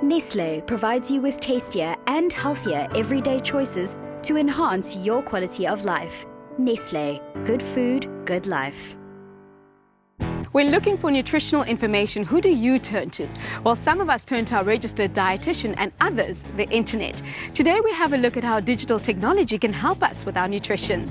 Nestlé provides you with tastier and healthier everyday choices to enhance your quality of life. Nestlé, good food, good life. When looking for nutritional information, who do you turn to? Well, some of us turn to our registered dietitian and others, the internet. Today we have a look at how digital technology can help us with our nutrition.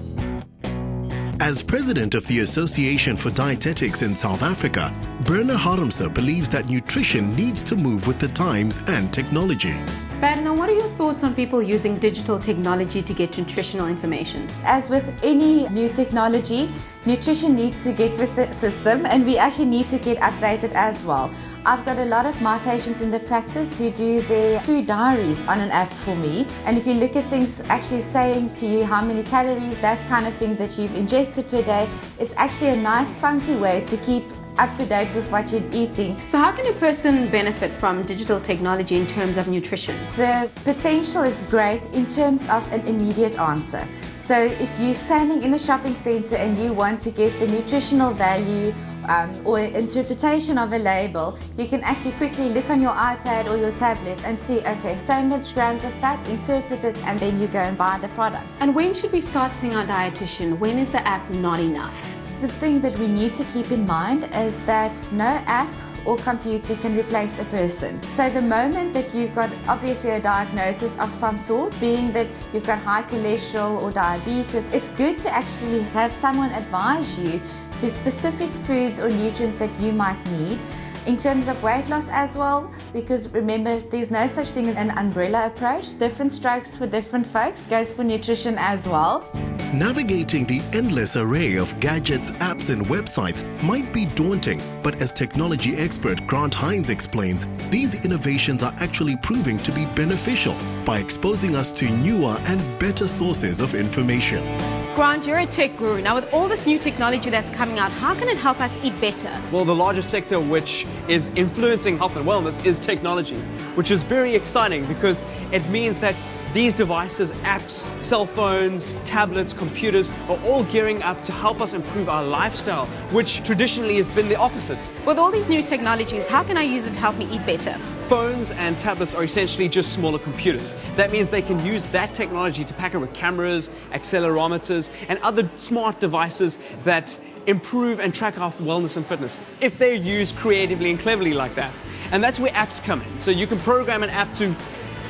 As president of the Association for Dietetics in South Africa, Berna Harmse believes that nutrition needs to move with the times and technology. Berna, what are your thoughts on people using digital technology to get nutritional information? As with any new technology, nutrition needs to get with the system, and we actually need to get updated as well. I've got a lot of my patients in the practice who do their food diaries on an app for me, and if you look at things actually saying to you how many calories, that kind of thing that you've injected per day, it's actually a nice funky way to keep up to date with what you're eating. So how can a person benefit from digital technology in terms of nutrition? The potential is great in terms of an immediate answer. So if you're standing in a shopping center and you want to get the nutritional value or interpretation of a label, you can actually quickly look on your iPad or your tablet and see, okay, so much grams of fat, interpret it, and then you go and buy the product. And when should we start seeing our dietitian? When is the app not enough? The thing that we need to keep in mind is that no app or computer can replace a person. So the moment that you've got obviously a diagnosis of some sort, being that you've got high cholesterol or diabetes, it's good to actually have someone advise you to specific foods or nutrients that you might need. In terms of weight loss as well, because remember, there's no such thing as an umbrella approach. Different strokes for different folks, goes for nutrition as well. Navigating the endless array of gadgets, apps and websites might be daunting, but as technology expert Grant Hinds explains, these innovations are actually proving to be beneficial by exposing us to newer and better sources of information. Grant, you're a tech guru. Now, with all this new technology that's coming out, how can it help us eat better? Well, the largest sector which is influencing health and wellness is technology, which is very exciting because it means that these devices, apps, cell phones, tablets, computers are all gearing up to help us improve our lifestyle, which traditionally has been the opposite. With all these new technologies, how can I use it to help me eat better? Phones and tablets are essentially just smaller computers. That means they can use that technology to pack it with cameras, accelerometers, and other smart devices that improve and track our wellness and fitness, if they're used creatively and cleverly like that. And that's where apps come in. So you can program an app to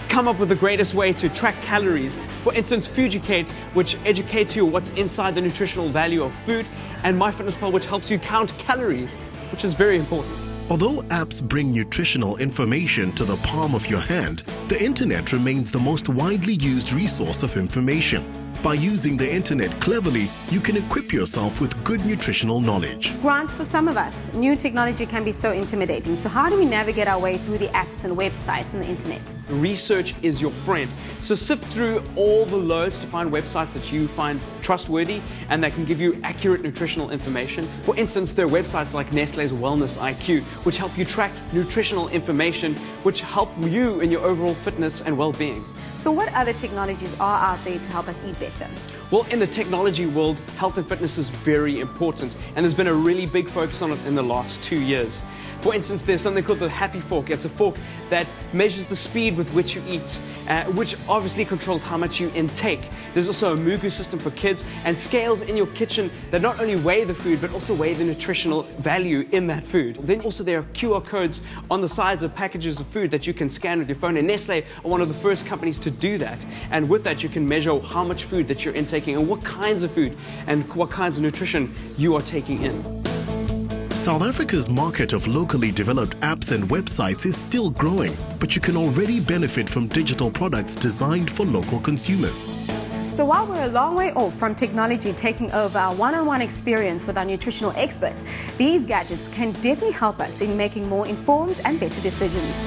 come up with the greatest way to track calories. For instance, Fujicate, which educates you what's inside the nutritional value of food, and MyFitnessPal, which helps you count calories, which is very important. Although apps bring nutritional information to the palm of your hand, the internet remains the most widely used resource of information. By using the internet cleverly, you can equip yourself with good nutritional knowledge. Grant, for some of us, new technology can be so intimidating. So how do we navigate our way through the apps and websites and the internet? Research is your friend. So sift through all the loads to find websites that you find trustworthy and that can give you accurate nutritional information. For instance, there are websites like Nestlé's Wellness IQ, which help you track nutritional information, which help you in your overall fitness and well-being. So what other technologies are out there to help us eat better? Well, in the technology world, health and fitness is very important, and there's been a really big focus on it in the last 2 years. For instance, there's something called the Happy Fork. It's a fork that measures the speed with which you eat, which obviously controls how much you intake. There's also a Mugu system for kids and scales in your kitchen that not only weigh the food, but also weigh the nutritional value in that food. Then also there are QR codes on the sides of packages of food that you can scan with your phone, and Nestlé are one of the first companies to do that. And with that, you can measure how much food that you're intaking and what kinds of food and what kinds of nutrition you are taking in. South Africa's market of locally developed apps and websites is still growing, but you can already benefit from digital products designed for local consumers. So while we're a long way off from technology taking over our one-on-one experience with our nutritional experts, these gadgets can definitely help us in making more informed and better decisions.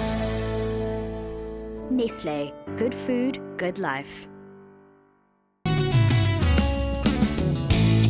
Nestlé, good food, good life.